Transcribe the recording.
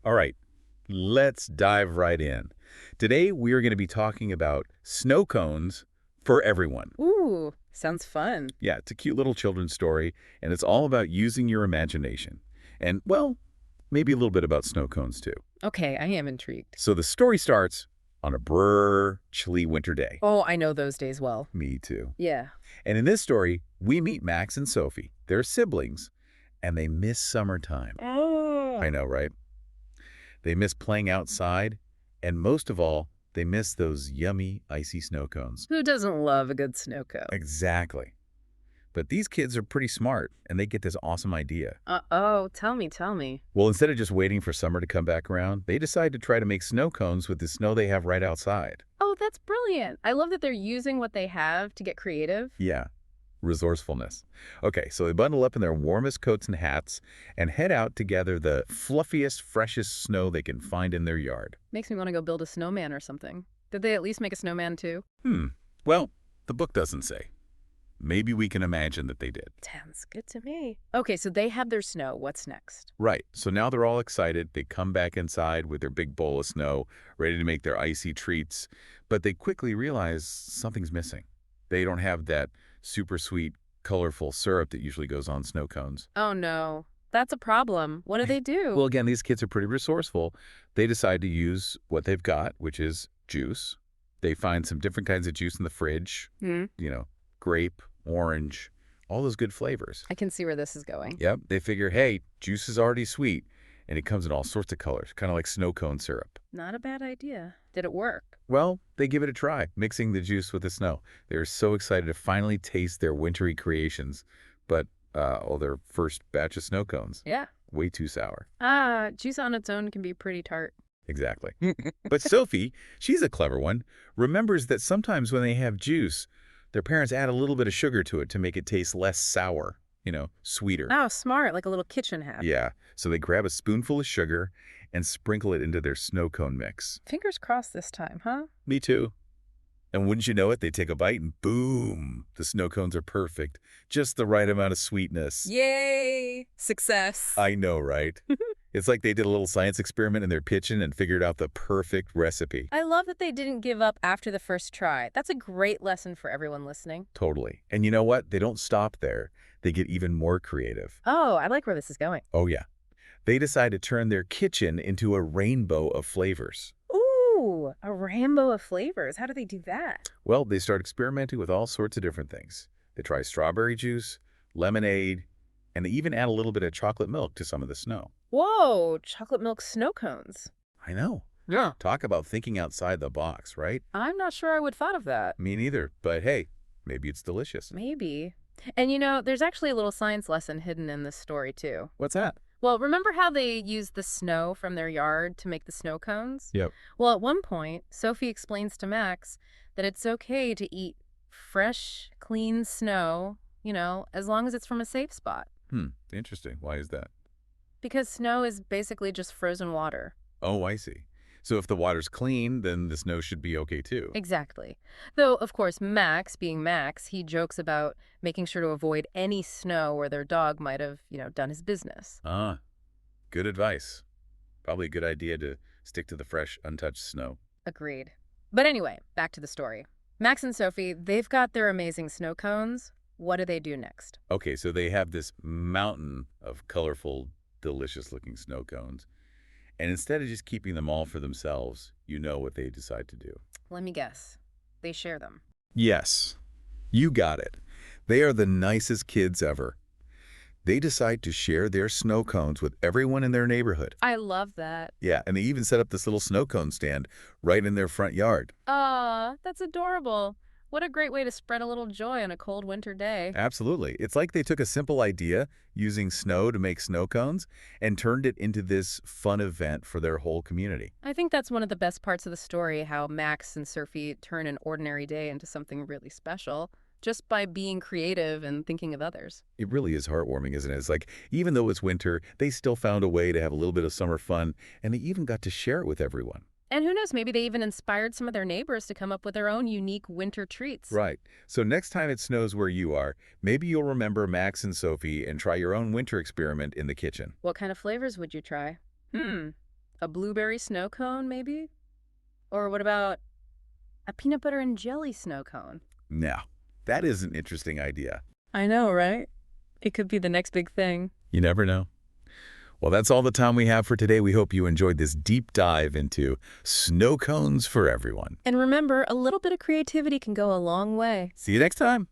All right, let's dive right in. Today, we are going to be talking about snow cones for everyone. Ooh, sounds fun. Yeah, it's a cute little children's story, and it's all about using your imagination. And, well, maybe a little bit about snow cones, too. Okay, I am intrigued. So the story starts on a chilly winter day. Oh, I know those days well. Me too. Yeah. And in this story, we meet Max and Sophie. They're siblings, and they miss summertime. Oh. I know, right? They miss playing outside, and most of all, they miss those yummy, icy snow cones. Who doesn't love a good snow cone? Exactly. But these kids are pretty smart, and they get this awesome idea. Oh, tell me. Well, instead of just waiting for summer to come back around, they decide to try to make snow cones with the snow they have right outside. Oh, that's brilliant. I love that they're using what they have to get creative. Yeah, resourcefulness. Okay, so they bundle up in their warmest coats and hats and head out to gather the fluffiest, freshest snow they can find in their yard. Makes me want to go build a snowman or something. Did they at least make a snowman too? Well, the book doesn't say. Maybe we can imagine that they did. Sounds good to me. Okay, so they have their snow. What's next? Right, so now they're all excited. They come back inside with their big bowl of snow, ready to make their icy treats. But they quickly realize something's missing. They don't have that super sweet, colorful syrup that usually goes on snow cones. Oh no, that's a problem. What do they do? Well, again, these kids are pretty resourceful. They decide to use what they've got, which is juice. They find some different kinds of juice in the fridge, Hmm. grape, orange, all those good flavors. I can see where this is going. Yep, they figure, hey, juice is already sweet, and it comes in all sorts of colors, kind of like snow cone syrup. Not a bad idea. Did it work? Well, they give it a try, mixing the juice with the snow. They're so excited to finally taste their wintry creations, but, their first batch of snow cones, Yeah. way too sour. Juice on its own can be pretty tart. Exactly. But Sophie, she's a clever one, remembers that sometimes when they have juice, their parents add a little bit of sugar to it to make it taste less sour, sweeter. Oh, smart, like a little kitchen hack. Yeah, so they grab a spoonful of sugar and sprinkle it into their snow cone mix. Fingers crossed this time, huh? Me too. And wouldn't you know it, they take a bite and boom, the snow cones are perfect. Just the right amount of sweetness. Yay! Success. I know, right? It's like they did a little science experiment in their kitchen and figured out the perfect recipe. I love that they didn't give up after the first try. That's a great lesson for everyone listening. Totally. And you know what? They don't stop there. They get even more creative. Oh, I like where this is going. Oh, yeah. They decide to turn their kitchen into a rainbow of flavors. Ooh, a rainbow of flavors. How do they do that? Well, they start experimenting with all sorts of different things. They try strawberry juice, lemonade, and they even add a little bit of chocolate milk to some of the snow. Whoa, chocolate milk snow cones. I know. Yeah. Talk about thinking outside the box, right? I'm not sure I would thought of that. Me neither, but hey, maybe it's delicious. Maybe. And there's actually a little science lesson hidden in this story, too. What's that? Well, remember how they used the snow from their yard to make the snow cones? Yep. Well, at one point, Sophie explains to Max that it's okay to eat fresh, clean snow, as long as it's from a safe spot. Interesting. Why is that? Because snow is basically just frozen water. Oh, I see. So if the water's clean, then the snow should be okay too. Exactly. Though, of course, Max, being Max, he jokes about making sure to avoid any snow where their dog might have, done his business. Ah, good advice. Probably a good idea to stick to the fresh, untouched snow. Agreed. But anyway, back to the story. Max and Sophie, they've got their amazing snow cones. What do they do next? Okay, so they have this mountain of colorful, delicious-looking snow cones. And instead of just keeping them all for themselves, you know what they decide to do. Let me guess. They share them. Yes, you got it. They are the nicest kids ever. They decide to share their snow cones with everyone in their neighborhood. I love that. Yeah, and they even set up this little snow cone stand right in their front yard. That's adorable. What a great way to spread a little joy on a cold winter day. Absolutely. It's like they took a simple idea, using snow to make snow cones, and turned it into this fun event for their whole community. I think that's one of the best parts of the story, how Max and Sophie turn an ordinary day into something really special, just by being creative and thinking of others. It really is heartwarming, isn't it? It's like, even though it's winter, they still found a way to have a little bit of summer fun, and they even got to share it with everyone. And who knows, maybe they even inspired some of their neighbors to come up with their own unique winter treats. Right. So next time it snows where you are, maybe you'll remember Max and Sophie and try your own winter experiment in the kitchen. What kind of flavors would you try? A blueberry snow cone, maybe? Or what about a peanut butter and jelly snow cone? Now, that is an interesting idea. I know, right? It could be the next big thing. You never know. Well, that's all the time we have for today. We hope you enjoyed this deep dive into snow cones for everyone. And remember, a little bit of creativity can go a long way. See you next time.